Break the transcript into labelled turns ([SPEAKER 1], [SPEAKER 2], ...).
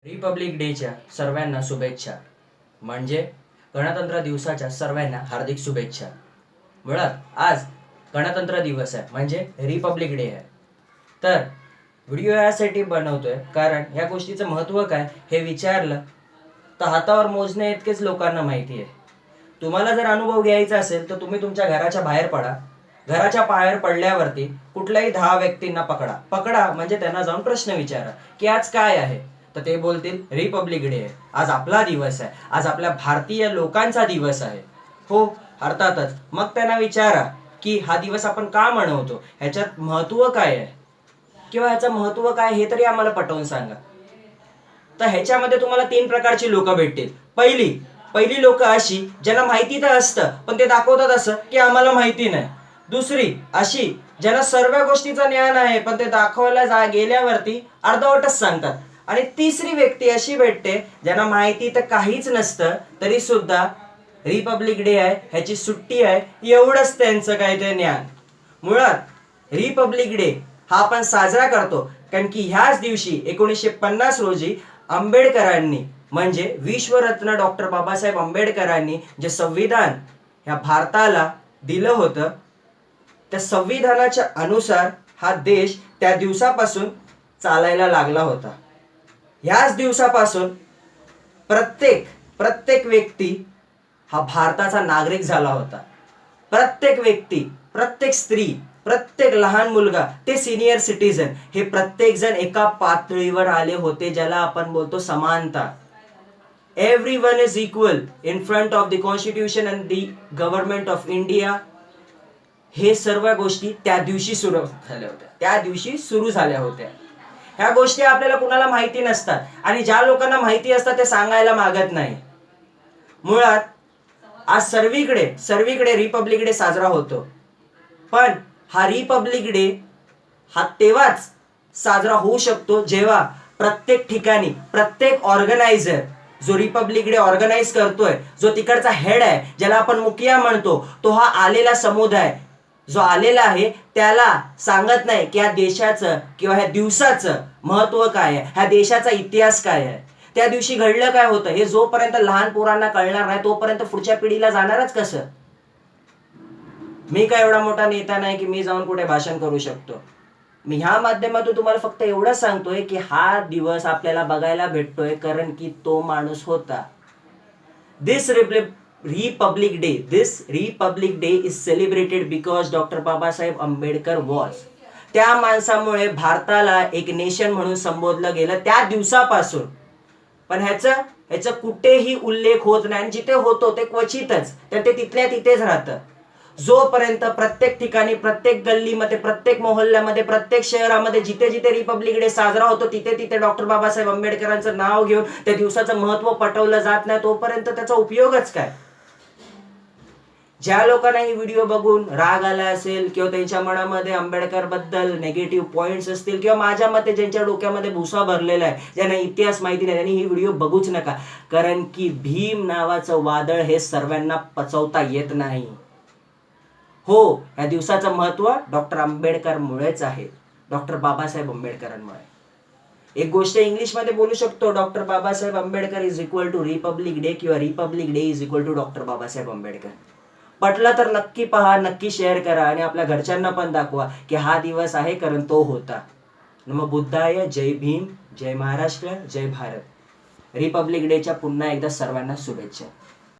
[SPEAKER 1] Republic डेच्या सर्वांना शुभेच्छा. म्हणजे गणतंत्र दिवसाच्या सर्वांना हार्दिक शुभेच्छा. मुळात आज गणतंत्र दिवस आहे, म्हणजे रिपब्लिक डे आहे. तर व्हिडिओ यासाठी बनवतोय कारण या गोष्टीचं महत्त्व काय हे विचारलं तर हातावर मोजण्या इतकेच लोकांना माहिती आहे. तुम्हाला जर अनुभव घ्यायचा असेल तर तुम्ही तुमच्या घराच्या बाहेर पडा. घराच्या बाहेर पडल्यावरती कुठल्याही 10 व्यक्तींना पकडा म्हणजे त्यांना जाऊन प्रश्न विचारा की आज काय आहे. तर ते बोलतील रिपब्लिक डे आहे, आज आपला दिवस आहे, आज आपल्या भारतीय लोकांचा दिवस आहे. हो, अर्थातच. मग त्यांना विचारा की हा दिवस आपण का मनवतो, ह्याच्यात महत्त्व काय आहे किंवा ह्याचं महत्त्व काय हे तरी आम्हाला पटवून सांगा. तर ह्याच्यामध्ये तुम्हाला 3 प्रकारची लोक भेटतील. पहिली लोक अशी ज्यांना माहिती तर असतं पण ते दाखवतात असं की आम्हाला माहिती नाही. दुसरी अशी ज्यांना सर्व गोष्टीचं ज्ञान आहे पण ते दाखवायला गेल्यावरती अर्धवटच सांगतात. आणि तिसरी व्यक्ती अशी भेटते ज्यांना माहिती तर काहीच नसतं तरी सुद्धा रिपब्लिक डे आहे, ह्याची सुट्टी आहे, एवढंच त्यांचं काय ते ज्ञान. मुळात रिपब्लिक डे हा आपण साजरा करतो कारण की ह्याच दिवशी 1950 रोजी आंबेडकरांनी म्हणजे विश्वरत्न डॉक्टर बाबासाहेब आंबेडकरांनी जे संविधान ह्या भारताला दिलं होतं त्या संविधानाच्या अनुसार हा देश त्या दिवसापासून चालायला लागला होता. ह्याच दिवसापासून प्रत्येक व्यक्ती हा भारताचा नागरिक झाला होता. प्रत्येक व्यक्ती, प्रत्येक स्त्री, प्रत्येक लहान मुलगा ते सिनियर सिटीजन हे प्रत्येक जण एका पातळीवर आले होते ज्याला आपण बोलतो समानता. Everyone is equal in front of the constitution and the government of India. हे सर्व गोष्टी त्या दिवशी सुरू झाल्या होत्या. ह्या गोष्टी आपल्याला कुणाला माहिती नसतात आणि ज्या लोकांना माहिती असतात ते सांगायला मागत नाही. मुळात आज सर्वीकडे रिपब्लिक डे साजरा होतो. पण हा रिपब्लिक डे हा तेव्हाच साजरा होऊ शकतो जेव्हा प्रत्येक ठिकाणी प्रत्येक ऑर्गनायझर जो रिपब्लिक डे ऑर्गनाइज करतोय, जो तिकडचा हेड आहे, ज्याला आपण मुखिया म्हणतो, तो हा आलेला समुदाय जो आलेला आहे त्याला सांगत नाही की ह्या देशाचं किंवा ह्या दिवसाचं महत्त्व काय आहे, ह्या देशाचा इतिहास काय आहे, त्या दिवशी घडलं काय होतं हे जोपर्यंत लहान पोरांना कळणार नाही तोपर्यंत पुढच्या पिढीला जाणारच कसं. मी काय एवढा मोठा नेता नाही की मी जाऊन कुठे भाषण करू शकतो. मी ह्या माध्यमातून तुम्हाला फक्त एवढंच सांगतोय की हा दिवस आपल्याला बघायला भेटतोय कारण की तो माणूस होता. This Republic Day is celebrated because doctor Babasaheb Ambedkar was. त्या माणसामुळे भारताला एक नेशन म्हणून संबोधलं गेलं त्या दिवसापासून. पण ह्याचं कुठेही उल्लेख होत नाही आणि जिथे होतो ते क्वचितच, तर ते तिथल्या तिथेच राहतं. जोपर्यंत प्रत्येक ठिकाणी, प्रत्येक गल्लीमध्ये, प्रत्येक मोहल्ल्यामध्ये, प्रत्येक शहरामध्ये जिथे जिथे रिपब्लिक डे साजरा होतो तिथे तिथे डॉक्टर बाबासाहेब आंबेडकरांचं नाव घेऊन त्या दिवसाचं महत्त्व पटवलं जात नाही तोपर्यंत त्याचा उपयोगच काय. ज्या लोकांना ही व्हिडिओ बघून राग आला असेल किंवा त्यांच्या मनामध्ये आंबेडकर बद्दल नेगेटिव्ह पॉइंट्स असतील किंवा माझ्या मते ज्यांच्या डोक्यामध्ये भुसा भरलेला आहे, ज्यांना इतिहास माहिती नाही, त्यांनी ही व्हिडिओ बघूच नका. कारण की भीम नावाचं वादळ हे सर्वांना पचवता येत नाही. हो, या दिवसाचं महत्त्व डॉक्टर आंबेडकरमुळेच आहे, डॉक्टर बाबासाहेब आंबेडकरांमुळे. एक गोष्ट इंग्लिशमध्ये बोलू शकतो, doctor Babasaheb Ambedkar is equal to republic day किंवा republic day is equal to doctor Babasaheb Ambedkar. पटलं तर नक्की पहा, नक्की शेअर करा आणि आपल्या घरच्यांना पण दाखवा की हा दिवस आहे कारण तो होता. नमो बुद्धाय. जय भीम, जय महाराष्ट्र, जय भारत. रिपब्लिक डेच्या पुन्हा एकदा सर्वांना शुभेच्छा.